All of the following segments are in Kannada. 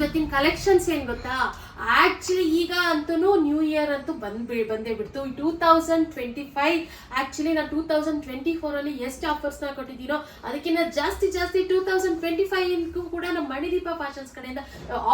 ಇವತ್ತಿನ ಕಲೆಕ್ಷನ್ಸ್ ಏನ್ ಗೊತ್ತಾ, ಆಕ್ಚುಲಿ ಈಗ ಅಂತೂ ನ್ಯೂ ಇಯರ್ ಅಂತೂ ಬಂದೇ ಬಿಡ್ತು. 2025 ಆಕ್ಚುಲಿ ನಾನು 2024 ಅಲ್ಲಿ ಎಷ್ಟು ಆಫರ್ಸ್ ನ ಕೊಟ್ಟಿದ್ದೀನೋ ಅದಕ್ಕಿಂತ ಜಾಸ್ತಿ 2025 ಕೂಡ ನಮ್ಮ ಮಣಿದೀಪ ಫ್ಯಾಷನ್ಸ್ ಕಡೆಯಿಂದ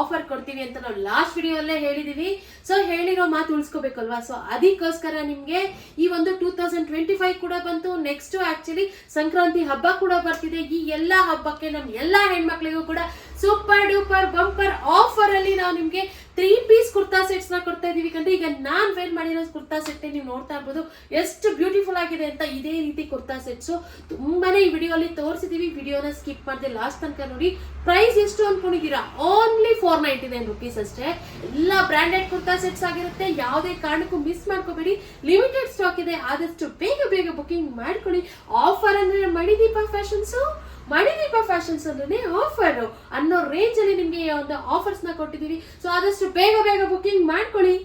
ಆಫರ್ ಕೊಡ್ತೀವಿ ಅಂತ ನಾವು ಲಾಸ್ಟ್ ವಿಡಿಯೋ ಅಲ್ಲೇ ಹೇಳಿದೀವಿ. ಸೊ ಹೇಳಿರೋ ಮಾತು ಉಳಿಸ್ಕೋಬೇಕಲ್ವಾ, ಸೊ ಅದಕ್ಕೋಸ್ಕರ ನಿಮ್ಗೆ ಈ ಒಂದು 2025 ಕೂಡ ಬಂತು. ನೆಕ್ಸ್ಟ್ ಆಕ್ಚುಲಿ ಸಂಕ್ರಾಂತಿ ಹಬ್ಬ ಕೂಡ ಬರ್ತಿದೆ. ಈ ಎಲ್ಲಾ ಹಬ್ಬಕ್ಕೆ ನಮ್ ಎಲ್ಲಾ ಹೆಣ್ಮಕ್ಳಿಗೂ ಕೂಡ ಸೂಪರ್ ಡೂಪರ್ ಬಂಪರ್ ಆಫರ್ ಅಲ್ಲಿ ನಾವು ನಿಮ್ಗೆ 3 ಪೀಸ್ ಕುರ್ತಾ ಸೆಟ್ಸ್ ನ ಕೊಡ್ತಾ ಇದೀವಿ. ಕಂಡ್ರೆ ಈಗ ನಾನ್ ವೇರ್ ಮಾಡಿರೋ ಕುರ್ತಾ ಸೆಟ್ ನೀವು ನೋಡ್ತಾ ಇರ್ಬೋದು ಎಷ್ಟು ಬ್ಯೂಟಿಫುಲ್ ಆಗಿದೆ ಅಂತ. ಇದೇ ರೀತಿ ಕುರ್ತಾ ಸೆಟ್ಸ್ ತುಂಬಾನೇ ಈ ವಿಡಿಯೋ ಅಲ್ಲಿ ತೋರಿಸಿದೀವಿ. ವಿಡಿಯೋನ ಸ್ಕಿಪ್ ಮಾಡದೆ ಲಾಸ್ಟ್ ತನಕ ನೋಡಿ. ಪ್ರೈಸ್ ಎಷ್ಟು ಅನ್ಕೊಂಡಿದ್ದೀರಾ? ಓನ್ಲಿ 499 ರುಪೀಸ್ ಅಷ್ಟೇ. ಎಲ್ಲ ಬ್ರಾಂಡೆಡ್ ಕುರ್ತಾ ಸೆಟ್ಸ್ ಆಗಿರುತ್ತೆ. ಯಾವುದೇ ಕಾರಣಕ್ಕೂ ಮಿಸ್ ಮಾಡ್ಕೋಬೇಡಿ. ಲಿಮಿಟೆಡ್ ಸ್ಟಾಕ್ ಇದೆ. ಆದಷ್ಟು ಬೇಗ ಬುಕಿಂಗ್ ಮಾಡ್ಕೊಳ್ಳಿ. ಆಫರ್ ಅಂದ್ರೆ ಮಣಿದೀಪ ಫ್ಯಾಷನ್ಸ್ ಅಂದ್ರೆ ಆಫರ್ ಅನ್ನೋ ರೇಂಜ್ ಅಲ್ಲಿ ನಿಮ್ಗೆ ಒಂದು ಆಫರ್ಸ್ ನ ಕೊಟ್ಟಿದೀವಿ. ಸೊ ಆದಷ್ಟು ಬೇಗ ಬುಕಿಂಗ್ ಮಾಡ್ಕೊಳ್ಳಿ.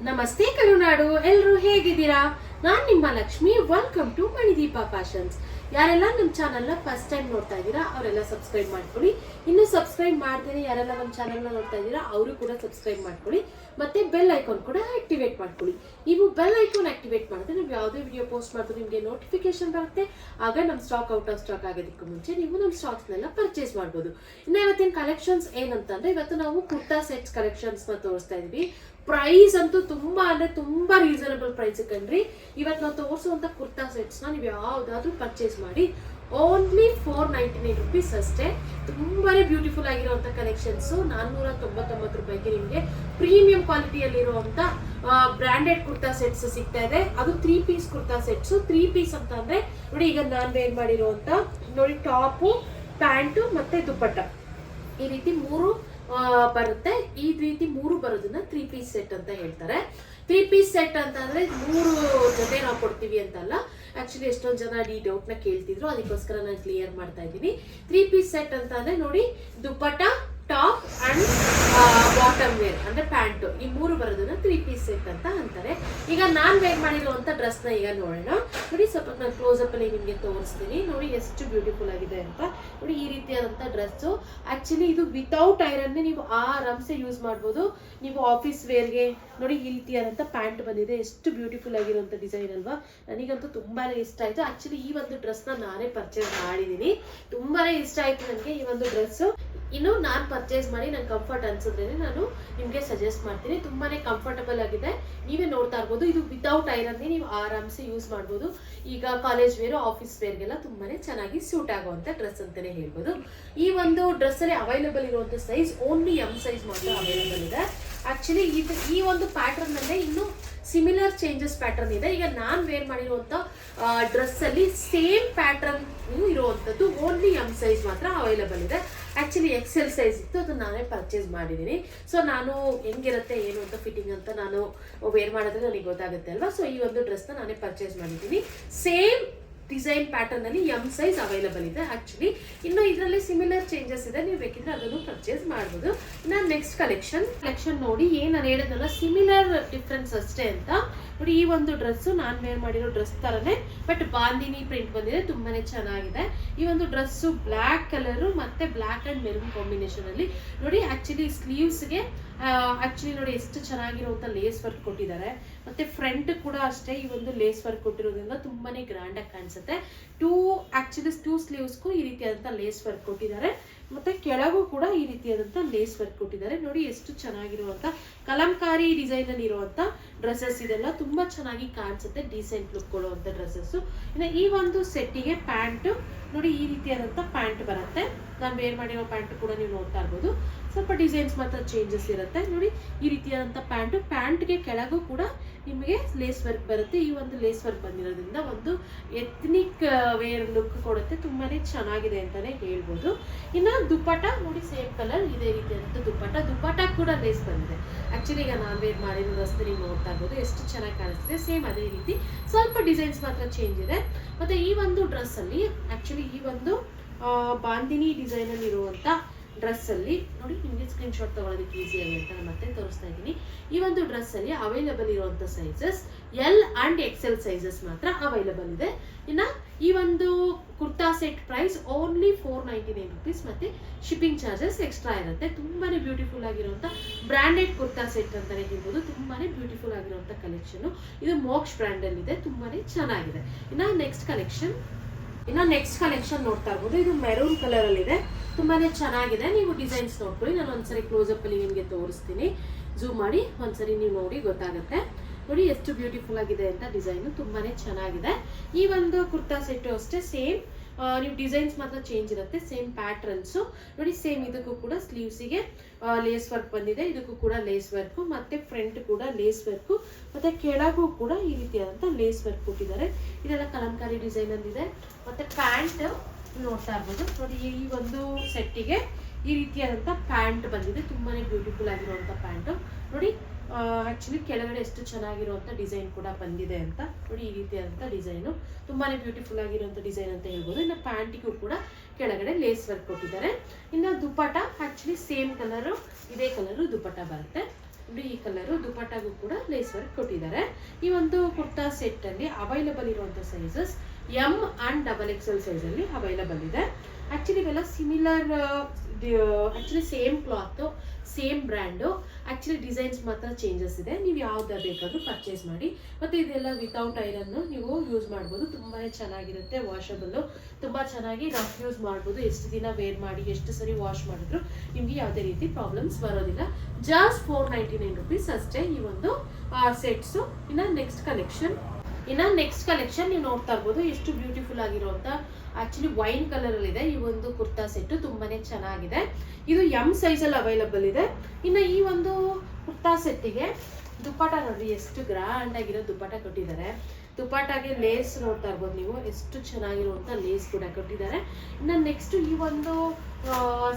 ನಮಸ್ತೆ ಕರುನಾಡು, ಎಲ್ರು ಹೇಗಿದ್ದೀರಾ? ನಾನ್ ನಿಮ್ಮ Lakshmi. Welcome to Manideepa fashions. ಯಾರೆಲ್ಲ ನಮ್ಮ ಚಾನಲ್ನ ಫಸ್ಟ್ ಟೈಮ್ ನೋಡ್ತಾ ಇದ್ದೀರಾ ಅವರೆಲ್ಲ ಸಬ್ಸ್ಕ್ರೈಬ್ ಮಾಡ್ಕೊಳ್ಳಿ. ಇನ್ನು ಸಬ್ಸ್ಕ್ರೈಬ್ ಮಾಡ್ತೀನಿ ಯಾರೆಲ್ಲ ನಮ್ಮ ಚಾನಲ್ನ ನೋಡ್ತಾ ಇದ್ದೀರಾ ಅವರು ಕೂಡ ಸಬ್ಸ್ಕ್ರೈಬ್ ಮಾಡ್ಕೊಳ್ಳಿ. ಮತ್ತೆ ಬೆಲ್ ಐಕಾನ್ ಕೂಡ ಆಕ್ಟಿವೇಟ್ ಮಾಡ್ಕೊಳ್ಳಿ. ನೀವು ಬೆಲ್ ಐಕಾನ್ ಆಕ್ಟಿವೇಟ್ ಮಾಡಿದ್ರೆ ನಾವು ಯಾವುದೇ ವಿಡಿಯೋ ಪೋಸ್ಟ್ ಮಾಡಿದ್ರೆ ನಿಮಗೆ ನೋಟಿಫಿಕೇಶನ್ ಬರುತ್ತೆ. ಆಗ ನಮ್ಮ ಸ್ಟಾಕ್ ಔಟ್ ಆಫ್ ಸ್ಟಾಕ್ ಆಗೋದಕ್ಕೂ ಮುಂಚೆ ನೀವು ನಮ್ಮ ಸ್ಟಾಕ್ಸ್ನೆಲ್ಲ ಪರ್ಚೇಸ್ ಮಾಡ್ಬೋದು. ಇನ್ನು ಇವತ್ತಿನ ಕಲೆಕ್ಷನ್ಸ್ ಏನಂತಂದ್ರೆ, ಇವತ್ತು ನಾವು ಕುರ್ತಾ ಸೆಟ್ಸ್ ಕಲೆಕ್ಷನ್ಸ್ ನ ತೋರಿಸ್ತಾ ಇದೀವಿ. ಪ್ರೈಸ್ ಅಂತೂ ತುಂಬಾ ರೀಸನಬಲ್ ಪ್ರೈಸ್ ಕಂಡ್ರಿ. ಇವತ್ತು ನಾವು ತೋರಿಸುವಂತ ಕುರ್ತಾ ಸೆಟ್ಸ್ ನ ನೀವು ಯಾವ್ದಾದ್ರು ಪರ್ಚೇಸ್ ಮಾಡಿ ಓನ್ಲಿ 499 ರುಪೀಸ್ ಅಷ್ಟೇ. ತುಂಬಾನೇ ಬ್ಯೂಟಿಫುಲ್ ಆಗಿರುವಂತ ಕಲೆಕ್ಷನ್ಸ್. 499 ರೂಪಾಯಿಗೆ ನಿಮ್ಗೆ ಪ್ರೀಮಿಯಂ ಕ್ವಾಲಿಟಿಯಲ್ಲಿರುವಂತ ಬ್ರಾಂಡೆಡ್ ಕುರ್ತಾ ಸೆಟ್ಸ್ ಸಿಗ್ತಾ ಇದೆ. ಅದು 3 ಪೀಸ್ ಕುರ್ತಾ ಸೆಟ್ಸ್. 3 ಪೀಸ್ ಅಂತ ಅಂದ್ರೆ ನೋಡಿ, ಈಗ ನಾನ್ ವೇರ್ ಮಾಡಿರುವಂತ ನೋಡಿ, ಟಾಪು, ಪ್ಯಾಂಟು ಮತ್ತೆ ದುಪ್ಪಟ್ಟ ಈ ರೀತಿ 3 ಬರುತ್ತೆ. ಈ ರೀತಿ 3 ಬರೋದನ್ನ 3 ಪೀಸ್ ಸೆಟ್ ಅಂತ ಹೇಳ್ತಾರೆ. 3 ಪೀಸ್ ಸೆಟ್ ಅಂತ ಅಂದ್ರೆ 3 ಜೊತೆ ನಾವು ಕೊಡ್ತೀವಿ ಅಂತಲ್ಲ. ಆಕ್ಚುಲಿ ಎಷ್ಟೊಂದು ಜನ ಈ ಡೌಟ್ ನ ಕೇಳ್ತಿದ್ರು, ಅದಕ್ಕೋಸ್ಕರ ನಾನು ಕ್ಲಿಯರ್ ಮಾಡ್ತಾ ಇದ್ದೀನಿ. 3 ಪೀಸ್ ಸೆಟ್ ಅಂತ ಅಂದ್ರೆ ನೋಡಿ, ದುಪ್ಪಟ್ಟ, ಟಾಪ್ ಅಂಡ್ ಬಾಟಮ್ ವೇರ್ ಅಂದ್ರೆ ಪ್ಯಾಂಟ್, ಈ 3 ಬರೋದನ್ನ 3 ಪೀಸ್ ಸೆಟ್ ಅಂತ ಅಂತಾರೆ. ಈಗ ನಾನ್ ವೇರ್ ಮಾಡಿರುವಂತ ಡ್ರೆಸ್ ನ ಈಗ ನೋಡೋಣ. ನೋಡಿ, ಸ್ವಲ್ಪ ನಾನು ಕ್ಲೋಸ್ ಅಪ್ ಅಲ್ಲಿ ನಿಮ್ಗೆ ತೋರಿಸ್ತೀನಿ. ನೋಡಿ ಎಷ್ಟು ಬ್ಯೂಟಿಫುಲ್ ಆಗಿದೆ ಅಂತ. ನೋಡಿ, ಈ ರೀತಿಯಾದಂತ ಡ್ರೆಸ್. ಆಕ್ಚುಲಿ ಇದು ವಿತೌಟ್ ಐರನ್ ನೀವು ಆರಾಮ್ಸೆ ಯೂಸ್ ಮಾಡ್ಬೋದು. ನೀವು ಆಫೀಸ್ ವೇರ್ಗೆ ನೋಡಿ ಈ ರೀತಿಯಾದಂತ ಪ್ಯಾಂಟ್ ಬಂದಿದೆ. ಎಷ್ಟು ಬ್ಯೂಟಿಫುಲ್ ಆಗಿರುವಂತ ಡಿಸೈನ್ ಅಲ್ವಾ? ನನಗಂತೂ ತುಂಬಾನೇ ಇಷ್ಟ ಆಯ್ತು. ಆಕ್ಚುಲಿ ಈ ಒಂದು ಡ್ರೆಸ್ ನ ನಾನೇ ಪರ್ಚೇಸ್ ಮಾಡಿದೀನಿ. ತುಂಬಾನೇ ಇಷ್ಟ ಆಯ್ತು ನನಗೆ ಈ ಒಂದು ಡ್ರೆಸ್. ಇನ್ನು ನಾನ್ ಪರ್ಚೇಸ್ ಮಾಡಿ ನಂಗೆ ಕಂಫರ್ಟ್ ಅನ್ಸಿದ್ರೆ ನಾನು ನಿಮ್ಗೆ ಸಜೆಸ್ಟ್ ಮಾಡ್ತೀನಿ. ತುಂಬಾನೇ ಕಂಫರ್ಟಬಲ್ ಆಗಿದೆ. ನೀವೇ ನೋಡ್ತಾ ಇರ್ಬೋದು. ಇದು ವಿತೌಟ್ ಐರನ್ ನೀವು ಆರಾಮ್ಸೆ ಯೂಸ್ ಮಾಡ್ಬೋದು. ಈಗ ಕಾಲೇಜ್ ವೇರ್, ಆಫೀಸ್ ವೇರ್ಗೆಲ್ಲ ತುಂಬಾನೇ ಚೆನ್ನಾಗಿ ಸೂಟ್ ಆಗುವಂತ ಡ್ರೆಸ್ ಅಂತಾನೆ ಹೇಳ್ಬೋದು. ಈ ಒಂದು ಡ್ರೆಸ್ ಅಲ್ಲಿ ಅವೈಲೇಬಲ್ ಇರುವಂತ ಸೈಜ್ ಓನ್ಲಿ ಎಂ ಸೈಜ್ ಮಾತ್ರ ಅವೈಲೇಬಲ್ ಇದೆ. ಆಕ್ಚುಲಿ ಈ ಒಂದು ಪ್ಯಾಟರ್ನ್ ಅಲ್ಲೇ ಇನ್ನು ಸಿಮಿಲರ್ ಚೇಂಜಸ್ ಪ್ಯಾಟರ್ನ್ ಇದೆ. ಈಗ ನಾನ್ ವೇರ್ ಮಾಡಿರುವಂತ ಡ್ರೆಸ್ ಅಲ್ಲಿ ಸೇಮ್ ಪ್ಯಾಟರ್ನ್ ಇರುವಂತದ್ದು ಓನ್ಲಿ ಎಂ ಸೈಜ್ ಮಾತ್ರ ಅವೈಲೇಬಲ್ ಇದೆ. ಆಕ್ಚುಲಿ ಎಕ್ಸೆಲ್ ಸೈಜ್ ಇತ್ತು, ಅದು ನಾನೇ ಪರ್ಚೇಸ್ ಮಾಡಿದ್ದೀನಿ. ಸೊ ನಾನು ಹೆಂಗಿರುತ್ತೆ ಏನು ಅಂತ ಫಿಟ್ಟಿಂಗ್ ಅಂತ ನಾನು ವೇರ್ ಮಾಡಿದ್ರೆ ನನಗೆ ಗೊತ್ತಾಗುತ್ತೆ ಅಲ್ವಾ. ಸೊ ಈ ಒಂದು ಡ್ರೆಸ್ ನ ನಾನೇ ಪರ್ಚೇಸ್ ಮಾಡಿದ್ದೀನಿ. ಸೇಮ್ ಡಿಸೈನ್ ಪ್ಯಾಟರ್ನ್ ಅಲ್ಲಿ ಎಂ ಸೈಜ್ ಅವೈಲೇಬಲ್ ಇದೆ. ಆಕ್ಚುಲಿ ಇನ್ನು ಇದರಲ್ಲಿ ಸಿಮಿಲರ್ ಚೇಂಜಸ್ ಇದೆ, ನೀವು ಬೇಕಿದ್ರೆ ಅದನ್ನು ಪರ್ಚೇಸ್ ಮಾಡಬಹುದು. ಇನ್ನು ನೆಕ್ಸ್ಟ್ ಕಲೆಕ್ಷನ್ ನೋಡಿ, ಏನ್ ನಾನು ಹೇಳಿದ್ನಲ್ಲ ಸಿಮಿಲರ್ ಡಿಫ್ರೆನ್ಸ್ ಅಷ್ಟೇ ಅಂತ. ನೋಡಿ, ಈ ಒಂದು ಡ್ರೆಸ್ ನಾನ್ ವೇರ್ ಮಾಡಿರೋ ಡ್ರೆಸ್ ತರನೇ, ಬಟ್ ಬಾಂದಿನಿ ಪ್ರಿಂಟ್ ಬಂದಿದೆ. ತುಂಬಾನೇ ಚೆನ್ನಾಗಿದೆ. ಈ ಒಂದು ಡ್ರೆಸ್ ಬ್ಲಾಕ್ ಕಲರ್ ಮತ್ತೆ ಬ್ಲಾಕ್ ಅಂಡ್ ಮೆರೂನ್ ಕಾಂಬಿನೇಷನ್ ಅಲ್ಲಿ ನೋಡಿ. ಆಕ್ಚುಲಿ ಸ್ಲೀವ್ಸ್ಗೆ ಆಕ್ಚುಲಿ ನೋಡಿ ಎಷ್ಟು ಚೆನ್ನಾಗಿರುವಂತ ಲೇಸ್ ವರ್ಕ್ ಕೊಟ್ಟಿದ್ದಾರೆ. ಮತ್ತೆ ಫ್ರಂಟ್ ಕೂಡ ಅಷ್ಟೇ ಈ ಒಂದು ಲೇಸ್ ವರ್ಕ್ ಕೊಟ್ಟಿರೋದ್ರಿಂದ ತುಂಬಾನೇ ಗ್ರ್ಯಾಂಡ್ ಆಗಿ ಕಾಣಿಸುತ್ತೆ. ಟೂ ಸ್ಲೀವ್ಸ್ಗೂ ಈ ರೀತಿಯಾದಂತ ಲೇಸ್ ವರ್ಕ್ ಕೊಟ್ಟಿದ್ದಾರೆ. ಮತ್ತೆ ಕೆಳಗೂ ಕೂಡ ಈ ರೀತಿಯಾದಂತ ಲೇಸ್ ವರ್ಕ್ ಕೊಟ್ಟಿದ್ದಾರೆ. ನೋಡಿ ಎಷ್ಟು ಚೆನ್ನಾಗಿರುವಂತ ಕಲಂಕಾರಿ ಡಿಸೈನ್ ಅಲ್ಲಿ ಇರುವಂತ ಡ್ರೆಸ್ಸಸ್ ಇದೆಲ್ಲ ತುಂಬಾ ಚೆನ್ನಾಗಿ ಕಾಣಿಸುತ್ತೆ. ಡೀಸೆಂಟ್ ಲುಕ್ ಕೊಡುವಂತ ಡ್ರೆಸ್ಸಸ್. ಇನ್ನು ಈ ಒಂದು ಸೆಟ್ಟಿಗೆ ಪ್ಯಾಂಟ್ ನೋಡಿ, ಈ ರೀತಿಯಾದಂತ ಪ್ಯಾಂಟ್ ಬರುತ್ತೆ. ನಾನು ವೇರ್ ಮಾಡಿರೋ ಪ್ಯಾಂಟ್ ಕೂಡ ನೀವು ನೋಡ್ತಾ ಇರ್ಬೋದು. ಸ್ವಲ್ಪ ಡಿಸೈನ್ಸ್ ಮಾತ್ರ ಚೇಂಜಸ್ ಇರುತ್ತೆ. ನೋಡಿ, ಈ ರೀತಿಯಾದಂತ ಪ್ಯಾಂಟ್ಗೆ ಕೆಳಗೂ ಕೂಡ ನಿಮಗೆ ಲೇಸ್ ವರ್ಕ್ ಬರುತ್ತೆ. ಈ ಒಂದು ಲೇಸ್ ವರ್ಕ್ ಬಂದಿರೋದ್ರಿಂದ ಒಂದು ಎಥ್ನಿಕ್ ವೇರ್ ಲುಕ್ ಕೊಡುತ್ತೆ. ತುಂಬಾನೇ ಚೆನ್ನಾಗಿದೆ ಅಂತಾನೆ ಹೇಳ್ಬೋದು. ಇನ್ನು ದುಪ್ಪಟ್ಟ ನೋಡಿ, ಸೇಮ್ ಕಲರ್ ಇದೇ ರೀತಿಯಾದಂತ ದುಪ್ಪಟ್ಟ ಕೂಡ ಲೇಸ್ ಬಂದಿದೆ. ಆಕ್ಚುಲಿ ಈಗ ನಾನ್ ವೇರ್ ಮಾಡಿರೋ ಡ್ರೆಸ್ ನೀವು ನೋಡ್ತಾ ಇರ್ಬೋದು ಎಷ್ಟು ಚೆನ್ನಾಗಿ ಕಾಣಿಸ್ತಿದೆ. ಸೇಮ್ ಅದೇ ರೀತಿ ಸ್ವಲ್ಪ ಡಿಸೈನ್ಸ್ ಮಾತ್ರ ಚೇಂಜ್ ಇದೆ. ಮತ್ತೆ ಈ ಒಂದು ಡ್ರೆಸ್ ಅಲ್ಲಿ ಆಕ್ಚುಲಿ ಈ ಒಂದು ಬಾಂದಿನಿ ಡಿಸೈನ್ ಅಲ್ಲಿ ಇರುವಂತ ಡ್ರೆಸ್ಸಲ್ಲಿ ನೋಡಿ, ನಿಮಗೆ ಸ್ಕ್ರೀನ್ಶಾಟ್ ತೊಗೊಳೋದಕ್ಕೆ ಈಸಿಯಾಗಿ ಅಂತ ನಾನು ಮತ್ತೆ ತೋರಿಸ್ತಾ ಇದ್ದೀನಿ. ಈ ಒಂದು ಡ್ರೆಸ್ಸಲ್ಲಿ ಅವೈಲಬಲ್ ಇರುವಂಥ sizes L and XL sizes ಮಾತ್ರ ಅವೈಲಬಲ್ ಇದೆ. ಇನ್ನು ಈ ಒಂದು kurta set price only 499 rupees, ಮತ್ತು ಶಿಪ್ಪಿಂಗ್ ಚಾರ್ಜಸ್ ಎಕ್ಸ್ಟ್ರಾ ಇರುತ್ತೆ. ತುಂಬಾ ಬ್ಯೂಟಿಫುಲ್ ಆಗಿರುವಂಥ ಬ್ರ್ಯಾಂಡೆಡ್ ಕುರ್ತಾ ಸೆಟ್ ಅಂತಲೇ ಹೇಳ್ಬೋದು. ತುಂಬಾ ಬ್ಯೂಟಿಫುಲ್ ಆಗಿರುವಂಥ ಕಲೆಕ್ಷನು. ಇದು ಮೋಕ್ಷ್ ಬ್ರ್ಯಾಂಡಲ್ಲಿದೆ, ತುಂಬಾ ಚೆನ್ನಾಗಿದೆ. ಇನ್ನು ನೆಕ್ಸ್ಟ್ ಕಲೆಕ್ಷನ್ ನೋಡ್ತಾ ಇರ್ಬೋದು. ಇದು ಮೆರೂನ್ ಕಲರ್ ಅಲ್ಲಿ ಇದೆ, ತುಂಬಾನೇ ಚೆನ್ನಾಗಿದೆ. ನೀವು ಡಿಸೈನ್ಸ್ ನೋಡ್ಕೊಳ್ಳಿ, ನಾನು ಒಂದ್ಸರಿ ಕ್ಲೋಸಪ್ ಅಲ್ಲಿ ನಿಮಗೆ ತೋರಿಸ್ತೀನಿ. ಝೂಮ್ ಮಾಡಿ ಒಂದ್ಸರಿ ನೀವು ನೋಡಿ ಗೊತ್ತಾಗುತ್ತೆ. ನೋಡಿ ಎಷ್ಟು ಬ್ಯೂಟಿಫುಲ್ ಆಗಿದೆ ಅಂತ ಡಿಸೈನು, ತುಂಬಾನೇ ಚೆನ್ನಾಗಿದೆ. ಈ ಒಂದು ಕುರ್ತಾ ಸೆಟ್ ಅಷ್ಟೇ ಸೇಮ್, ನೀವು ಡಿಸೈನ್ಸ್ ಮಾತ್ರ ಚೇಂಜ್ ಇರುತ್ತೆ, ಸೇಮ್ ಪ್ಯಾಟ್ರನ್ಸು ನೋಡಿ. ಸೇಮ್ ಇದಕ್ಕೂ ಕೂಡ ಸ್ಲೀವ್ಸಿಗೆ ಲೇಸ್ ವರ್ಕ್ ಬಂದಿದೆ, ಇದಕ್ಕೂ ಕೂಡ ಲೇಸ್ ವರ್ಕು, ಮತ್ತೆ ಫ್ರಂಟ್ ಕೂಡ ಲೇಸ್ ವರ್ಕು, ಮತ್ತೆ ಕೆಳಗೂ ಕೂಡ ಈ ರೀತಿಯಾದಂಥ ಲೇಸ್ ವರ್ಕ್ ಕೊಟ್ಟಿದ್ದಾರೆ. ಇದೆಲ್ಲ ಕಲಂಕಾರಿ ಡಿಸೈನ್ ಅಂದಿದೆ. ಮತ್ತೆ ಪ್ಯಾಂಟ್ ನೋಡ್ತಾ ಇರ್ಬೋದು ನೋಡಿ, ಈ ಒಂದು ಸೆಟ್ಟಿಗೆ ಈ ರೀತಿಯಾದಂಥ ಪ್ಯಾಂಟ್ ಬಂದಿದೆ, ತುಂಬಾನೇ ಬ್ಯೂಟಿಫುಲ್ ಆಗಿರುವಂಥ ಪ್ಯಾಂಟು ನೋಡಿ. ಆಕ್ಚುಲಿ ಕೆಳಗಡೆ ಎಷ್ಟು ಚೆನ್ನಾಗಿರುವಂಥ ಡಿಸೈನ್ ಕೂಡ ಬಂದಿದೆ ಅಂತ ನೋಡಿ. ಈ ರೀತಿಯಾದಂಥ ಡಿಸೈನು ತುಂಬಾನೇ ಬ್ಯೂಟಿಫುಲ್ ಆಗಿರುವಂಥ ಡಿಸೈನ್ ಅಂತ ಹೇಳ್ಬೋದು. ಇನ್ನು ಪ್ಯಾಂಟಿಗೂ ಕೂಡ ಕೆಳಗಡೆ ಲೇಸ್ ವರ್ಕ್ ಕೊಟ್ಟಿದ್ದಾರೆ. ಇನ್ನು ದುಪ್ಪಟ ಆಕ್ಚುಲಿ ಸೇಮ್ ಕಲರು, ಇದೇ ಕಲರು ದುಪ್ಪಟ ಬರುತ್ತೆ ನೋಡಿ. ಈ ಕಲರು ದುಪ್ಪಟಗೂ ಕೂಡ ಲೇಸ್ ವರ್ಕ್ ಕೊಟ್ಟಿದ್ದಾರೆ. ಈ ಒಂದು ಕುರ್ತಾ ಸೆಟ್ ಅಲ್ಲಿ ಅವೈಲಬಲ್ ಇರುವಂಥ ಸೈಜಸ್ ಎಂ ಆ್ಯಂಡ್ XXL ಸೈಜಲ್ಲಿ ಅವೈಲಬಲ್ ಇದೆ. ಆಕ್ಚುಲಿ ಇವೆಲ್ಲ similar, actually same cloth, same brand. Actually designs ಮಾತ್ರ ಚೇಂಜಸ್ ಇದೆ. ನೀವು ಯಾವ್ದು ಬೇಕಾದ್ರೂ ಪರ್ಚೇಸ್ ಮಾಡಿ. ಮತ್ತೆ ಇದೆಲ್ಲ ವಿತೌಟ್ ಐರನ್ ನೀವು ಯೂಸ್ ಮಾಡ್ಬೋದು, ತುಂಬಾನೇ ಚೆನ್ನಾಗಿರುತ್ತೆ. ವಾಷಬಲ್ಲು, ತುಂಬಾ ಚೆನ್ನಾಗಿ ರಫ್ ಯೂಸ್ ಮಾಡ್ಬೋದು. ಎಷ್ಟು ದಿನ ವೇರ್ ಮಾಡಿ, ಎಷ್ಟು ಸರಿ ವಾಶ್ ಮಾಡಿದ್ರು ನಿಮ್ಗೆ ಯಾವುದೇ ರೀತಿ ಪ್ರಾಬ್ಲಮ್ಸ್ ಬರೋದಿಲ್ಲ. ಜಸ್ಟ್ 499 ರುಪೀಸ್ ಅಷ್ಟೇ ಈ ಒಂದು ಸೆಟ್ಸು. ಇನ್ನು ನೆಕ್ಸ್ಟ್ ಕಲೆಕ್ಷನ್ ನೀವು ನೋಡ್ತಾ ಇರ್ಬೋದು. ಎಷ್ಟು ಬ್ಯೂಟಿಫುಲ್ ಆಗಿರುವಂತ ಆಕ್ಚುಲಿ ವೈನ್ ಕಲರ್ ಅಲ್ಲಿ ಇದೆ ಈ ಒಂದು ಕುರ್ತಾ ಸೆಟ್, ತುಂಬಾನೇ ಚೆನ್ನಾಗಿದೆ. ಇದು ಎಂ ಸೈಜ್ ಅಲ್ಲಿ ಅವೈಲಬಲ್ ಇದೆ. ಇನ್ನು ಈ ಒಂದು ಕುರ್ತಾ ಸೆಟ್ಟಿಗೆ ದುಪ್ಪಟ ನೋಡ್ರಿ, ಎಷ್ಟು ಗ್ರ್ಯಾಂಡ್ ಆಗಿರೋ ದುಪ್ಪಟ ಕೊಟ್ಟಿದ್ದಾರೆ. ದುಪ್ಪಟಾಗೆ ಲೇಸ್ ನೋಡ್ತಾ ಇರ್ಬೋದು ನೀವು, ಎಷ್ಟು ಚೆನ್ನಾಗಿರುವಂಥ ಲೇಸ್ ಕೂಡ ಕೊಟ್ಟಿದ್ದಾರೆ. ಇನ್ನು ನೆಕ್ಸ್ಟ್ ಈ ಒಂದು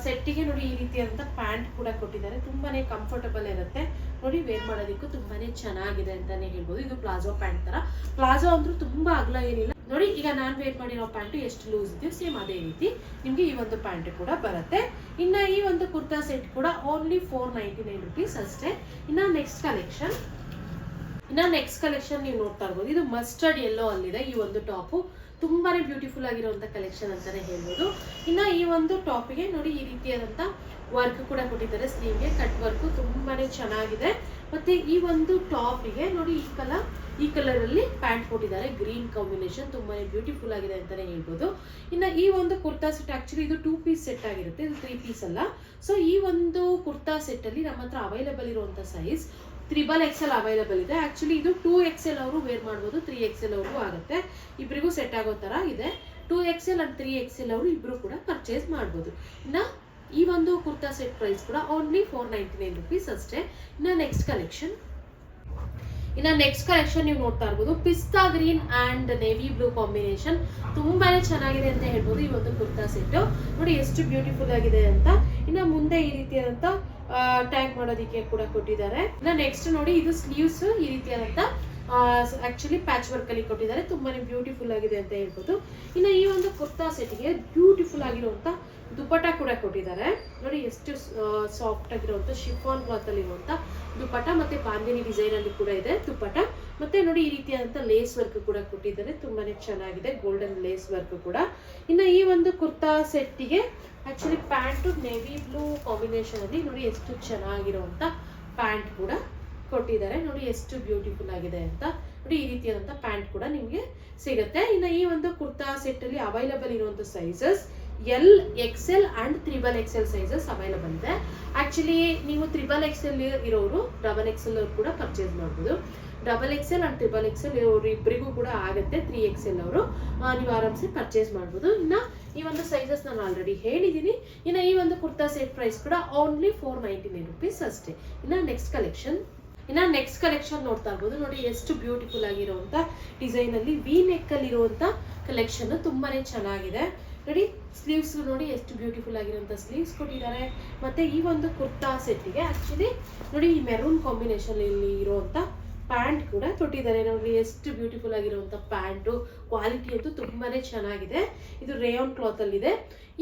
ಸೆಟ್ಟಿಗೆ ನೋಡಿ, ಈ ರೀತಿಯಾದಂಥ ಪ್ಯಾಂಟ್ ಕೂಡ ಕೊಟ್ಟಿದ್ದಾರೆ. ತುಂಬಾನೇ ಕಂಫರ್ಟಬಲ್ ಇರುತ್ತೆ ನೋಡಿ, ವೇರ್ ಮಾಡೋದಕ್ಕೂ ತುಂಬಾನೇ ಚೆನ್ನಾಗಿದೆ ಅಂತಾನೆ ಹೇಳ್ಬೋದು. ಇದು ಪ್ಲಾಜೋ ಪ್ಯಾಂಟ್ ತರ, ಪ್ಲಾಜೋ ಅಂದ್ರೂ ತುಂಬಾ ಅಗಲ ಏನಿಲ್ಲ ನೋಡಿ. ಈಗ ನಾನು ವೇರ್ ಮಾಡಿರೋ ಪ್ಯಾಂಟು ಎಷ್ಟು ಲೂಸ್ ಇದೆಯೋ ಸೇಮ್ ಅದೇ ರೀತಿ ನಿಮ್ಗೆ ಈ ಒಂದು ಪ್ಯಾಂಟ್ ಕೂಡ ಬರುತ್ತೆ. ಇನ್ನ ಈ ಒಂದು ಕುರ್ತಾ ಸೆಟ್ ಕೂಡ ಓನ್ಲಿ 499 ರುಪೀಸ್ ಅಷ್ಟೇ. ಇನ್ನ ನೆಕ್ಸ್ಟ್ ಕಲೆಕ್ಷನ್ ನೀವು ನೋಡ್ತಾ ಇರ್ಬೋದು. ಇದು ಮಸ್ಟರ್ಡ್ ಯೆಲ್ಲೋ ಅಲ್ಲಿದೆ ಈ ಒಂದು ಟಾಪು, ತುಂಬಾನೇ ಬ್ಯೂಟಿಫುಲ್ ಆಗಿರುವಂತ ಕಲೆಕ್ಷನ್ ಅಂತಾನೆ ಹೇಳ್ಬೋದು. ಇನ್ನ ಈ ಒಂದು ಟಾಪಿಗೆ ನೋಡಿ, ಈ ರೀತಿಯಾದಂತ ವರ್ಕ್ ಕೂಡ ಕೊಟ್ಟಿದ್ದಾರೆ. ಸ್ಲೀವ್ಗೆ ಕಟ್ ವರ್ಕ್ ತುಂಬಾನೇ ಚೆನ್ನಾಗಿದೆ. ಮತ್ತೆ ಈ ಒಂದು ಟಾಪಿಗೆ ನೋಡಿ, ಈ ಕಲರ್ ಅಲ್ಲಿ ಪ್ಯಾಂಟ್ ಕೊಟ್ಟಿದ್ದಾರೆ, ಗ್ರೀನ್ ಕಾಂಬಿನೇಷನ್, ತುಂಬಾನೇ ಬ್ಯೂಟಿಫುಲ್ ಆಗಿದೆ ಅಂತಾನೆ ಹೇಳ್ಬೋದು. ಇನ್ನ ಈ ಒಂದು ಕುರ್ತಾ ಸೆಟ್ ಆಕ್ಚುಲಿ ಇದು 2 ಪೀಸ್ ಸೆಟ್ ಆಗಿರುತ್ತೆ, ಇದು 3 ಪೀಸ್ ಅಲ್ಲ. ಸೊ ಈ ಒಂದು ಕುರ್ತಾ ಸೆಟ್ ಅಲ್ಲಿ ನಮ್ಮ ಹತ್ರ ಅವೈಲಬಲ್ ಇರುವಂತ ಸೈಜ್ XXL ಅವೈಲಬಲ್ ಇದೆ. ಆಕ್ಚುಲಿ ಇದು 2XL ಅವರು ವೇರ್ ಮಾಡ್ಬೋದು, 3XL ಅವ್ರಿಗೂ ಆಗುತ್ತೆ, ಇಬ್ಬರಿಗೂ ಸೆಟ್ ಆಗೋ ತರ ಇದೆ. 2XL ಅಂಡ್ 3XL ಅವರು ಇಬ್ರು ಕೂಡ ಪರ್ಚೇಸ್ ಮಾಡ್ಬೋದು. ಇನ್ನ ಈ ಒಂದು ಕುರ್ತಾ ಸೆಟ್ ಪ್ರೈಸ್ ಕೂಡ ಓನ್ಲಿ 499 ರುಪೀಸ್ ಅಷ್ಟೇ. ಇನ್ನ ನೆಕ್ಸ್ಟ್ ಕಲೆಕ್ಷನ್ ನೀವು ನೋಡ್ತಾ ಇರ್ಬೋದು. ಪಿಸ್ತಾ green and navy blue combination, ತುಂಬಾನೇ ಚೆನ್ನಾಗಿದೆ ಅಂತ ಹೇಳ್ಬೋದು ಈ ಒಂದು ಕುರ್ತಾ ಸೆಟ್ ನೋಡಿ, ಎಷ್ಟು ಬ್ಯೂಟಿಫುಲ್ ಆಗಿದೆ ಅಂತ. ಇನ್ನ ಮುಂದೆ ಈ ರೀತಿಯಾದಂತ ಟ್ಯಾಗ್ ಮಾಡೋದಿಕ್ಕೆ ಕೂಡ ಕೊಟ್ಟಿದ್ದಾರೆ. ಇನ್ನ ನೆಕ್ಸ್ಟ್ ನೋಡಿ, ಇದು ಸ್ಲೀವ್ಸ್ ಈ ರೀತಿಯಾದಂತ ಆಕ್ಚುಲಿ ಪ್ಯಾಚ್ ವರ್ಕ್ ಅಲ್ಲಿ ಕೊಟ್ಟಿದ್ದಾರೆ, ತುಂಬಾನೇ ಬ್ಯೂಟಿಫುಲ್ ಆಗಿದೆ ಅಂತ ಹೇಳ್ಬೋದು. ಇನ್ನು ಈ ಒಂದು ಕುರ್ತಾ ಸೆಟ್ಗೆ ಬ್ಯೂಟಿಫುಲ್ ಆಗಿರುವಂತ ದುಪ್ಪಟ ಕೂಡ ಕೊಟ್ಟಿದ್ದಾರೆ ನೋಡಿ, ಎಷ್ಟು ಸಾಫ್ಟ್ ಆಗಿರುವಂತ ಶಿಫಾನ್ ಕ್ಲಾತ್ ಅಲ್ಲಿ ಇರುವಂತ ದುಪ್ಪಟ, ಮತ್ತೆ ಬಾಂದಿನಿ ಡಿಸೈನ್ ಅಲ್ಲಿ ಕೂಡ ಇದೆ ದುಪ್ಪಟ. ಮತ್ತೆ ನೋಡಿ, ಈ ರೀತಿಯಾದಂತ ಲೇಸ್ ವರ್ಕ್ ಕೂಡ ಕೊಟ್ಟಿದ್ದಾರೆ, ತುಂಬಾನೇ ಚೆನ್ನಾಗಿದೆ, ಗೋಲ್ಡನ್ ಲೇಸ್ ವರ್ಕ್ ಕೂಡ. ಇನ್ನು ಈ ಒಂದು ಕುರ್ತಾ ಸೆಟ್ಟಿಗೆ actually pant navy blue combination ಅಲ್ಲಿ ನೋಡಿ, ಎಷ್ಟು ಚೆನ್ನಾಗಿರುವಂತ ಪ್ಯಾಂಟ್ ಕೂಡ ಕೊಟ್ಟಿದ್ದಾರೆ ನೋಡಿ, ಎಷ್ಟು ಬ್ಯೂಟಿಫುಲ್ ಆಗಿದೆ ಅಂತ ನೋಡಿ. ಈ ರೀತಿಯಾದಂತ ಪ್ಯಾಂಟ್ ಕೂಡ ನಿಮ್ಗೆ ಸಿಗುತ್ತೆ. ಇನ್ನು ಈ ಒಂದು ಕುರ್ತಾ ಸೆಟ್ ಅಲ್ಲಿ ಅವೈಲಬಲ್ ಇರುವಂತ sizes XL and XXL sizes available ಇದೆ. ಆಕ್ಚುಲಿ ನೀವು XXL ಇರೋರು XXL ಅವರು ಕೂಡ ಪರ್ಚೇಸ್ ಮಾಡ್ಬೋದು. XXL ಅಂಡ್ XXL ಇಬ್ಬರಿಗೂ ಕೂಡ ಆಗುತ್ತೆ. 3XL ಅವರು ನೀವು ಆರಾಮ್ಸೆ ಪರ್ಚೇಸ್ ಮಾಡ್ಬೋದು. ಇನ್ನ ಈ ಒಂದು ಸೈಜಸ್ ನಾನು ಆಲ್ರೆಡಿ ಹೇಳಿದ್ದೀನಿ. ಇನ್ನು ಈ ಒಂದು ಕುರ್ತಾ ಸೆಟ್ ಪ್ರೈಸ್ ಕೂಡ ಓನ್ಲಿ 499 ರುಪೀಸ್ ಅಷ್ಟೇ. ಇನ್ನ ನೆಕ್ಸ್ಟ್ ಕಲೆಕ್ಷನ್ ನೋಡ್ತಾ ಇರ್ಬೋದು ನೋಡಿ, ಎಷ್ಟು ಬ್ಯೂಟಿಫುಲ್ ಆಗಿರುವಂತ ಡಿಸೈನ್ ಅಲ್ಲಿ ವಿ ನೆಕ್ ಅಲ್ಲಿ ಇರುವಂತ ಕಲೆಕ್ಷನ್ ತುಂಬಾನೇ ಚೆನ್ನಾಗಿದೆ ನೋಡಿ. ಸ್ಲೀವ್ಸ್ ನೋಡಿ, ಎಷ್ಟು ಬ್ಯೂಟಿಫುಲ್ ಆಗಿರುವಂತ ಸ್ಲೀವ್ಸ್ ಕೊಟ್ಟಿದ್ದಾರೆ. ಮತ್ತೆ ಈ ಒಂದು ಕುರ್ತಾ ಸೆಟ್ಗೆ ಆಕ್ಚುಲಿ ನೋಡಿ, ಈ ಮೆರೂನ್ ಕಾಂಬಿನೇಷನ್ ಇಲ್ಲಿ ಇರುವಂತ ಪ್ಯಾಂಟ್ ಕೂಡ ಕೊಟ್ಟಿದ್ದಾರೆ ನೋಡಿ, ಎಷ್ಟು ಬ್ಯೂಟಿಫುಲ್ ಆಗಿರುವಂಥ ಪ್ಯಾಂಟು. ಕ್ವಾಲಿಟಿ ಅಂತೂ ತುಂಬಾನೇ ಚೆನ್ನಾಗಿದೆ. ಇದು ರೇಯಾನ್ ಕ್ಲಾತ್ ಅಲ್ಲಿ ಇದೆ.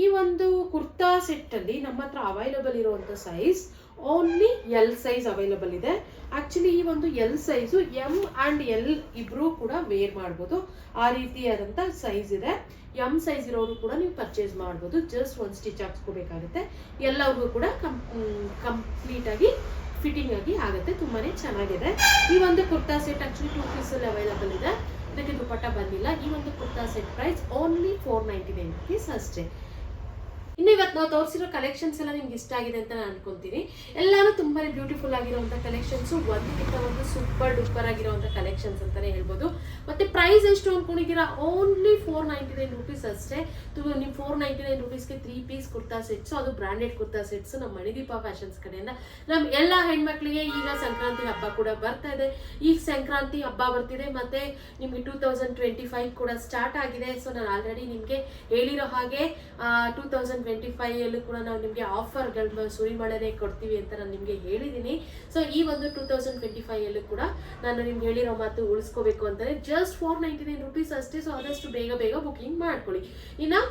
ಈ ಒಂದು ಕುರ್ತಾ ಸೆಟ್ ಅಲ್ಲಿ ನಮ್ಮ ಹತ್ರ ಅವೈಲಬಲ್ ಇರುವಂತ size only L size available ಇದೆ. ಆಕ್ಚುಲಿ ಈ ಒಂದು L size M and L ಇಬ್ರು ಕೂಡ ವೇರ್ ಮಾಡ್ಬೋದು, ಆ ರೀತಿಯಾದಂಥ ಸೈಜ್ ಇದೆ. ಎಮ್ ಸೈಜ್ ಇರೋರು ಕೂಡ ನೀವು ಪರ್ಚೇಸ್ ಮಾಡ್ಬೋದು. ಜಸ್ಟ್ ಒಂದು ಸ್ಟಿಚ್ ಹಾಕ್ಸ್ಕೋಬೇಕಾಗುತ್ತೆ. ಎಲ್ಲರಿಗೂ ಕೂಡ ಕಂಪ್ಲೀಟ್ ಆಗಿ ಫಿಟ್ಟಿಂಗ್ ಆಗಿ ಆಗುತ್ತೆ. ತುಂಬಾನೇ ಚೆನ್ನಾಗಿದೆ. ಈ ಒಂದು ಕುರ್ತಾ ಸೆಟ್ ಆಕ್ಚುಲಿ 2 ಪೀಸ್ ಅಲ್ಲಿ ಅವೈಲಬಲ್ ಇದೆ. ಇದಕ್ಕೆ ದುಪಟ್ಟ ಬಂದಿಲ್ಲ. ಈ ಒಂದು kurta set price only 499 rupees ಅಷ್ಟೇ. ಇನ್ನು ಇವತ್ತು ನಾವು ತೋರಿಸಿರೋ ಕಲೆಕ್ಷನ್ಸ್ ಎಲ್ಲ ನಿಮ್ಗೆ ಇಷ್ಟ ಆಗಿದೆ ಅಂತ ನಾನು ಅನ್ಕೊಂತೀನಿ. ಎಲ್ಲಾನು ತುಂಬಾನೇ ಬ್ಯೂಟಿಫುಲ್ ಆಗಿರುವಂಥ ಕಲೆಕ್ಷನ್ಸ್, ಒಂದಕ್ಕಿಂತ ಒಂದು ಸೂಪರ್ ಡೂಪರ್ ಆಗಿರುವಂಥ ಕಲೆಕ್ಷನ್ಸ್ ಅಂತಾನೆ ಹೇಳ್ಬೋದು. ಮತ್ತೆ ಪ್ರೈಸ್ ಎಷ್ಟು ಅನ್ಕೊಂಡಿದ್ದೀರಾ? ಓನ್ಲಿ 499 rupees ಅಷ್ಟೇ. ನೀವು 499 rupeesಗೆ 3 ಪೀಸ್ ಕುರ್ತಾ ಸೆಟ್ಸ್, ಅದು ಬ್ರಾಂಡೆಡ್ ಕುರ್ತಾ ಸೆಟ್ಸ್ ನಮ್ಮ ಮಣಿದೀಪ ಫ್ಯಾಷನ್ಸ್ ಕಡೆಯಿಂದ ನಮ್ಮ ಎಲ್ಲ ಹೆಣ್ಮಕ್ಳಿಗೆ. ಈಗ ಸಂಕ್ರಾಂತಿ ಹಬ್ಬ ಕೂಡ ಬರ್ತಾ ಇದೆ. ಈಗ ಸಂಕ್ರಾಂತಿ ಹಬ್ಬ ಬರ್ತಿದೆ, ಮತ್ತೆ ನಿಮ್ಗೆ 2025 ಕೂಡ ಸ್ಟಾರ್ಟ್ ಆಗಿದೆ. ಸೊ ನಾನು ಆಲ್ರೆಡಿ ನಿಮ್ಗೆ ಹೇಳಿರೋ ಹಾಗೆ 2025 ಅಲ್ಲೂ ಕೂಡ ನಾವು ನಿಮಗೆ ಆಫರ್ಗಳನ್ನ ಸುರಿಮಳೆನೇ ಕೊಡ್ತೀವಿ ಅಂತ ನಾನು ನಿಮಗೆ ಹೇಳಿದ್ದೀನಿ. ಸೊ ಈ ಒಂದು 2025 ಅಲ್ಲೂ ಕೂಡ ನಾನು ನಿಮ್ಗೆ ಹೇಳಿರೋ ಮಾತು ಉಳಿಸ್ಕೋಬೇಕು ಅಂತಾರೆ. ಜಸ್ಟ್ 499 rupees ಅಷ್ಟೇ. ಸೊ ಆದಷ್ಟು ಬೇಗ ಬೇಗ ಬುಕಿಂಗ್ ಮಾಡ್ಕೊಳ್ಳಿ. ಇನ್ನು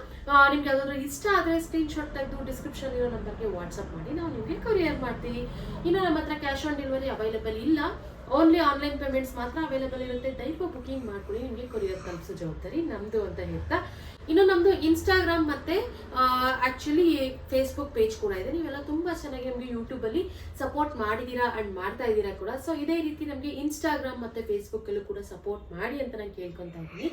ನಿಮ್ಗೆ ಯಾವ್ದಾದ್ರು ಇಷ್ಟ ಆದರೆ ಸ್ಕ್ರೀನ್ಶಾಟ್ ತೆಗೆದು ಡಿಸ್ಕ್ರಿಪ್ಷನ್ ಇರೋ ನಂಬರ್ಗೆ ವಾಟ್ಸಪ್ ಮಾಡಿ ನಾವು ನಿಮಗೆ ಕೊರಿಯರ್ ಮಾಡ್ತೀವಿ. ಇನ್ನು ನಮ್ಮ ಹತ್ರ ಕ್ಯಾಶ್ ಆನ್ ಡೆಲಿವರಿ ಅವೈಲೇಬಲ್ ಇಲ್ಲ, ಓನ್ಲಿ ಆನ್ಲೈನ್ ಪೇಮೆಂಟ್ಸ್ ಮಾತ್ರ ಅವೈಲೇಬಲ್ ಇರುತ್ತೆ. ದಯವಿಟ್ಟು ಬುಕಿಂಗ್ ಮಾಡ್ಕೊಳ್ಳಿ, ನಿಮಗೆ ಕೊರಿಯರ್ ತಲುಪಿಸೋ ಜವಾಬ್ದಾರಿ ನಮ್ಮದು ಅಂತ ಹೇಳ್ತಾ, ಇನ್ನು ನಮ್ಮದು ಇನ್ಸ್ಟಾಗ್ರಾಮ್ ಮತ್ತು ಆ್ಯಕ್ಚುಲಿ ಫೇಸ್ಬುಕ್ ಪೇಜ್ ಕೂಡ ಇದೆ. ನೀವೆಲ್ಲ ತುಂಬ ಚೆನ್ನಾಗಿ ನಮಗೆ ಯೂಟ್ಯೂಬಲ್ಲಿ ಸಪೋರ್ಟ್ ಮಾಡಿದ್ದೀರಾ ಆ್ಯಂಡ್ ಮಾಡ್ತಾ ಇದ್ದೀರಾ ಕೂಡ. ಸೊ ಇದೇ ರೀತಿ ನಮಗೆ ಇನ್ಸ್ಟಾಗ್ರಾಮ್ ಮತ್ತು ಫೇಸ್ಬುಕ್ಕಲ್ಲೂ ಕೂಡ ಸಪೋರ್ಟ್ ಮಾಡಿ ಅಂತ ನಾನು ಕೇಳ್ಕೊತಾ ಇದ್ದೀನಿ.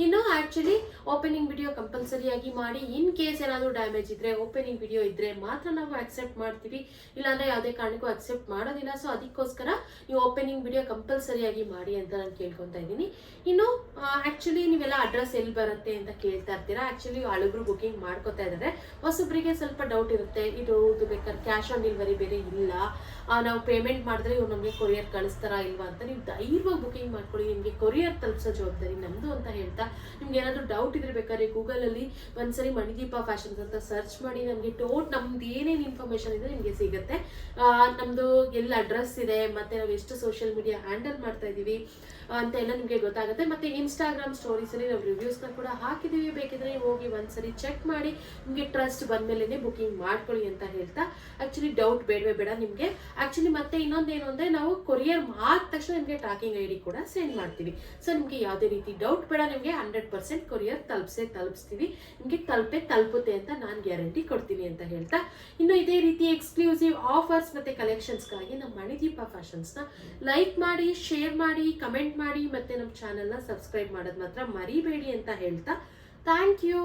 ಇನ್ನು ಆ್ಯಕ್ಚುಲಿ ಓಪನಿಂಗ್ ವಿಡಿಯೋ ಕಂಪಲ್ಸರಿಯಾಗಿ ಮಾಡಿ. ಇನ್ ಕೇಸ್ ಏನಾದರೂ ಡ್ಯಾಮೇಜ್ ಇದ್ದರೆ, ಓಪನಿಂಗ್ ವಿಡಿಯೋ ಇದ್ದರೆ ಮಾತ್ರ ನಾವು ಅಕ್ಸೆಪ್ಟ್ ಮಾಡ್ತೀವಿ, ಇಲ್ಲಾಂದರೆ ಯಾವುದೇ ಕಾರಣಕ್ಕೂ ಅಕ್ಸೆಪ್ಟ್ ಮಾಡೋದಿಲ್ಲ. ಸೊ ಅದಕ್ಕೋಸ್ಕರ ನೀವು ಓಪನಿಂಗ್ ವಿಡಿಯೋ ಕಂಪಲ್ಸರಿಯಾಗಿ ಮಾಡಿ ಅಂತ ನಾನು ಕೇಳ್ಕೊತಾ ಇದ್ದೀನಿ. ಇನ್ನು ಆ್ಯಕ್ಚುಲಿ ನೀವೆಲ್ಲ ಅಡ್ರೆಸ್ ಎಲ್ಲಿ ಬರುತ್ತೆ ಅಂತ ಕೇಳ್ತಾ ಇರ್ತೀರಾ. ಆ್ಯಕ್ಚುಲಿ ಹಳಬ್ರು ಬುಕಿಂಗ್ ಮಾಡ್ಕೋತಾ ಇದ್ದಾರೆ, ಹೊಸೊಬ್ಬರಿಗೆ ಸ್ವಲ್ಪ ಡೌಟ್ ಇರುತ್ತೆ. ಇದು ಬೇಕಾದ್ರೆ ಕ್ಯಾಶ್ ಆನ್ ಡೆಲಿವರಿ ಬೇರೆ ಇಲ್ಲ, ನಾವು ಪೇಮೆಂಟ್ ಮಾಡಿದ್ರೆ ಇವ್ರು ನಮಗೆ ಕೊರಿಯರ್ ಕಳಿಸ್ತಾರಾ ಇಲ್ವಾ ಅಂತ. ನೀವು ಧೈರ್ಯವಾಗಿ ಬುಕಿಂಗ್ ಮಾಡ್ಕೊಳ್ಳಿ, ನಿಮಗೆ ಕೊರಿಯರ್ ತಲುಪಿಸೋ ಜವಾಬ್ದಾರಿ ನಮ್ಮದು ಅಂತ ಹೇಳ್ತಾ, ನಿಮ್ಗೆ ಏನಾದರೂ ಡೌಟ್ ಇದ್ರೆ ಬೇಕಾದ್ರೆ ಗೂಗಲಲ್ಲಿ ಒಂದ್ಸರಿ ಮಣಿದೀಪ ಫ್ಯಾಷನ್ಸ್ ಅಂತ ಸರ್ಚ್ ಮಾಡಿ, ನಮಗೆ ನಮ್ದು ಏನೇನು ಇನ್ಫಾರ್ಮೇಷನ್ ಇದೆ ನಿಮಗೆ ಸಿಗುತ್ತೆ. ನಮ್ಮದು ಎಲ್ಲಿ ಅಡ್ರೆಸ್ ಇದೆ, ಮತ್ತು ನಾವು ಎಷ್ಟು ಸೋಷಿಯಲ್ ಮೀಡಿಯಾ ಹ್ಯಾಂಡಲ್ ಮಾಡ್ತಾ ಇದ್ದೀವಿ ಅಂತ ಎಲ್ಲ ನಿಮಗೆ ಗೊತ್ತಾಗುತ್ತೆ. ಮತ್ತು ಇನ್ಸ್ಟಾಗ್ರಾಮ್ ಸ್ಟೋರೀಸಲ್ಲಿ ನಾವು ರಿವ್ಯೂಸ್ನ ಕೂಡ ಹಾಕಿದ್ದೀವಿ, ಬೇಕಿದ್ರೆ ಹೋಗಿ ಒಂದ್ಸರಿ ಚೆಕ್ ಮಾಡಿ ನಿಮಗೆ ಟ್ರಸ್ಟ್ ಬಂದಮೇಲೆ ಬುಕಿಂಗ್ ಮಾಡ್ಕೊಳ್ಳಿ ಅಂತ ಹೇಳ್ತಾ, ಆ್ಯಕ್ಚುಲಿ ಡೌಟ್ ಬೇಡವೇ ಬೇಡ ನಿಮಗೆ. ಆ್ಯಕ್ಚುಲಿ ಮತ್ತೆ ಇನ್ನೊಂದೇನು ಅಂದರೆ, ನಾವು ಕೊರಿಯರ್ ಮಾಡಿದ ತಕ್ಷಣ ನಿಮಗೆ ಟ್ರ್ಯಾಕಿಂಗ್ ID ಕೂಡ ಸೆಂಡ್ ಮಾಡ್ತೀವಿ. ಸೊ ನಿಮಗೆ ಯಾವುದೇ ರೀತಿ ಡೌಟ್ ಬೇಡ, ನಿಮಗೆ 100% ಕೊರಿಯರ್ ತಲುಪಿಸ್ತೀವಿ, ನಿಮಗೆ ತಲುಪುತ್ತೆ ಅಂತ ನಾನು ಗ್ಯಾರಂಟಿ ಕೊಡ್ತೀನಿ ಅಂತ ಹೇಳ್ತಾ, ಇನ್ನು ಇದೇ ರೀತಿ ಎಕ್ಸ್ಕ್ಲೂಸಿವ್ ಆಫರ್ಸ್ ಮತ್ತು ಕಲೆಕ್ಷನ್ಸ್ಗಾಗಿ ನಮ್ಮ ಮಣಿದೀಪ ಫ್ಯಾಷನ್ಸ್ನ ಲೈಕ್ ಮಾಡಿ, ಶೇರ್ ಮಾಡಿ, ಕಮೆಂಟ್ ಮಾಡಿ, ಮತ್ತು ನಮ್ಮ ಚಾನಲ್ನ ಸಬ್ಸ್ಕ್ರೈಬ್ ಮಾಡೋದು ಮಾತ್ರ ಮರಿಬೇಡಿ ಅಂತ ಹೇಳ್ತಾ, ಥ್ಯಾಂಕ್ ಯು.